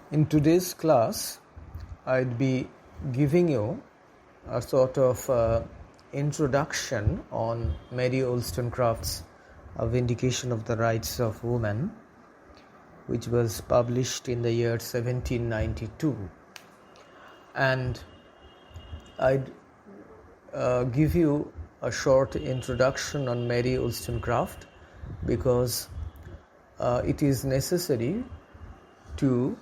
In today's class, I'd be giving you a sort of introduction on Mary Wollstonecraft's Vindication of the Rights of Women, which was published in the year 1792. And I'd give you a short introduction on Mary Wollstonecraft because it is necessary to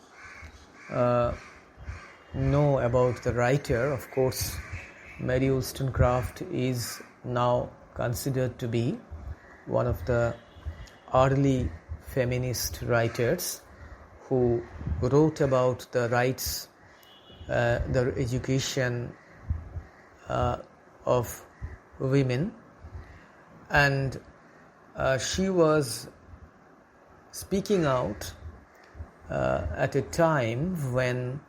know about the writer. Of course, Mary Wollstonecraft is now considered to be one of the early feminist writers who wrote about the rights, the education of women, and she was speaking out at a time when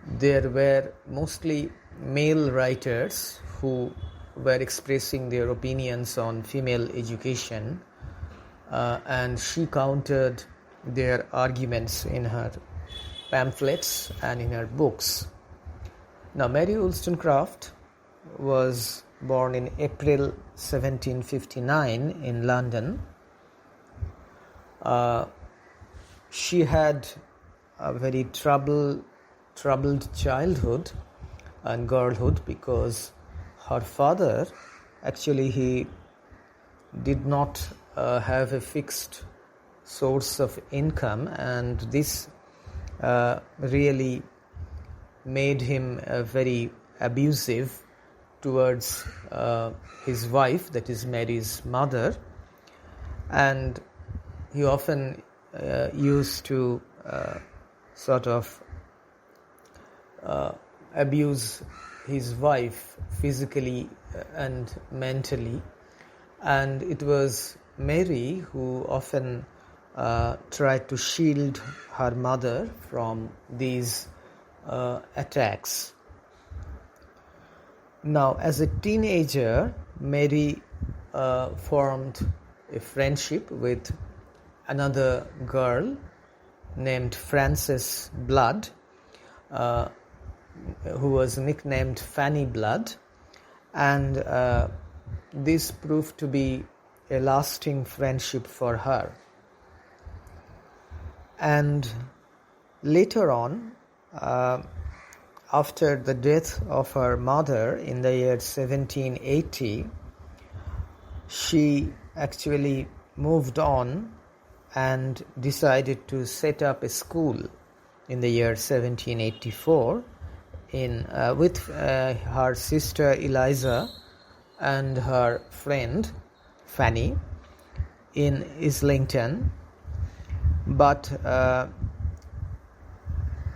there were mostly male writers who were expressing their opinions on female education, and she countered their arguments in her pamphlets and in her books. Now, Mary Wollstonecraft was born in April 1759 in London. She had a very troubled childhood and girlhood because her father, actually, he did not have a fixed source of income, and this really made him very abusive towards his wife, that is Mary's mother, and he often used to sort of abuse his wife physically and mentally, and it was Mary who often tried to shield her mother from these attacks. Now, as a teenager, Mary formed a friendship with another girl named Frances Blood, who was nicknamed Fanny Blood, and this proved to be a lasting friendship for her. And later on, after the death of her mother in the year 1780, she actually moved on and decided to set up a school in the year 1784 with her sister Eliza and her friend Fanny in Islington. But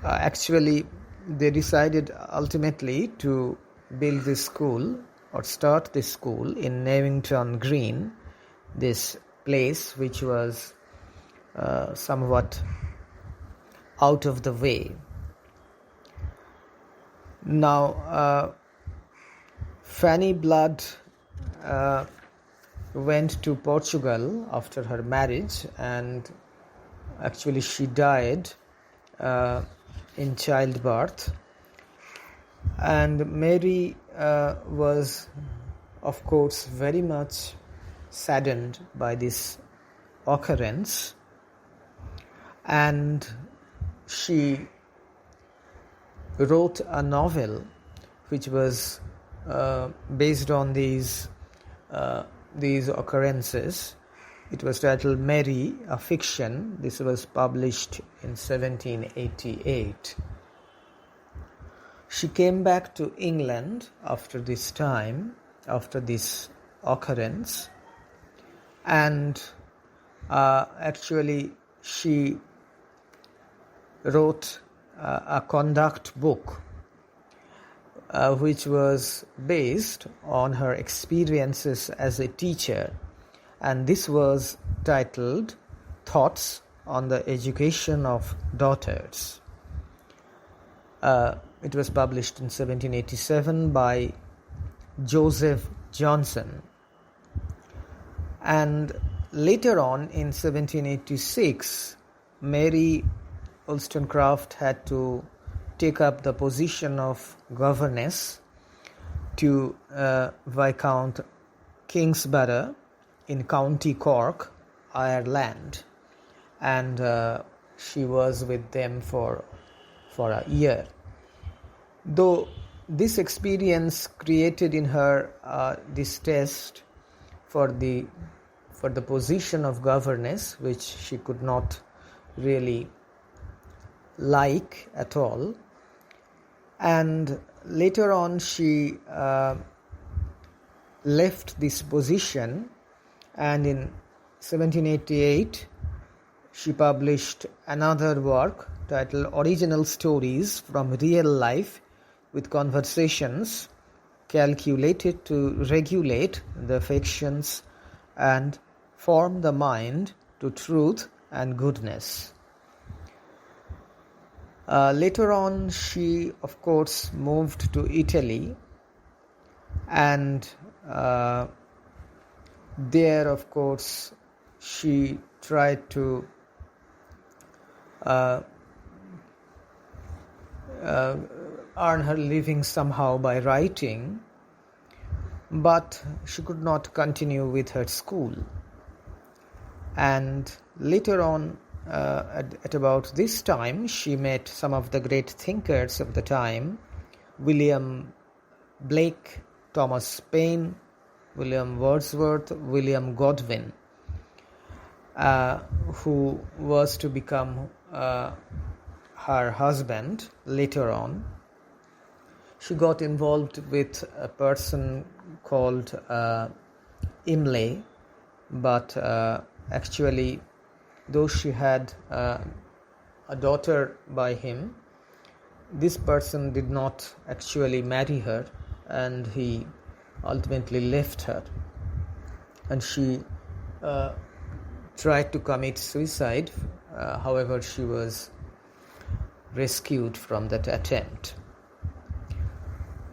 actually they decided ultimately to build this school or start this school in Navington Green, this place which was somewhat out of the way. Now, Fanny Blood went to Portugal after her marriage, and actually she died in childbirth. And Mary was, of course, very much saddened by this occurrence, and she wrote a novel which was based on these occurrences. It was titled Mary, a Fiction. This was published in 1788. She came back to England after this time, after this occurrence, and actually she wrote a conduct book which was based on her experiences as a teacher, and this was titled Thoughts on the Education of Daughters. It was published in 1787 by Joseph Johnson, and later on in 1786 Mary Wollstonecraft had to take up the position of governess to Viscount Kingsborough in County Cork, Ireland, and she was with them for a year. Though this experience created in her distaste for the position of governess, which she could not really like at all, and later on she left this position, and in 1788 she published another work titled Original Stories from Real Life with Conversations calculated to regulate the affections and form the mind to truth and goodness. Later on, she, of course, moved to Italy, and there, of course, she tried to earn her living somehow by writing, but she could not continue with her school. And later on, at about this time, she met some of the great thinkers of the time: William Blake, Thomas Paine, William Wordsworth, William Godwin, who was to become her husband later on. She got involved with a person called Imlay, but actually, though she had a daughter by him, this person did not actually marry her, and he ultimately left her, and she tried to commit suicide. However, she was rescued from that attempt.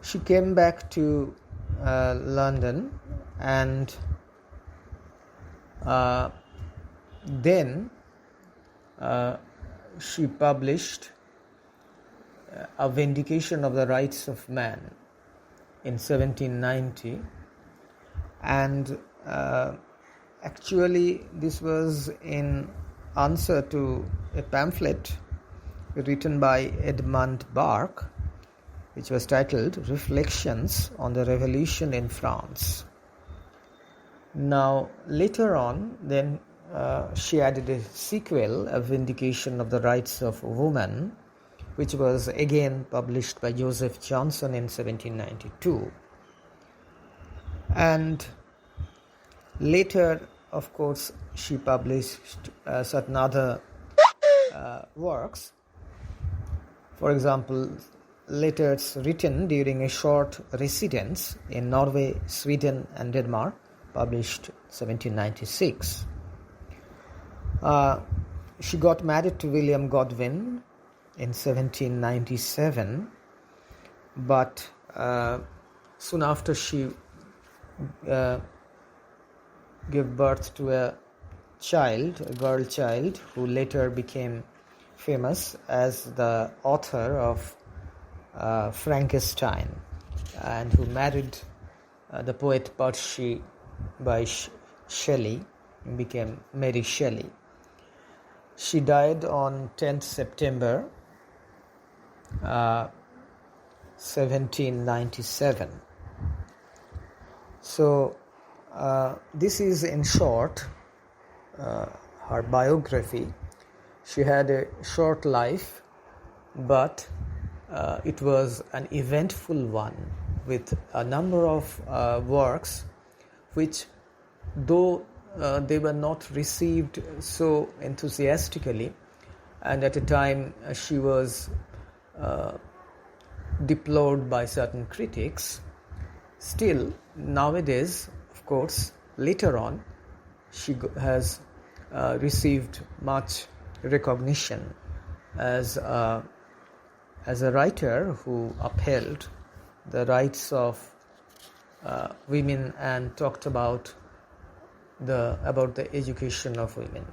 She came back to London, and then she published A Vindication of the Rights of Man in 1790, and actually this was in answer to a pamphlet written by Edmund Burke, which was titled Reflections on the Revolution in France. Now, later on, then she added a sequel, A Vindication of the Rights of Woman, which was again published by Joseph Johnson in 1792. And later, of course, she published certain other works. For example, letters written during a short residence in Norway, Sweden, and Denmark, published 1796. She got married to William Godwin in 1797, but soon after she gave birth to a girl child, who later became famous as the author of Frankenstein, and who married the poet Percy by Shelley, and became Mary Shelley. She died on 10th September 1797. So this is, in short, her biography. She had a short life, but it was an eventful one, with a number of works which, though they were not received so enthusiastically, and at a time she was deplored by certain critics, still nowadays, of course, later on, she has received much recognition as a writer who upheld the rights of women and talked about the education of women.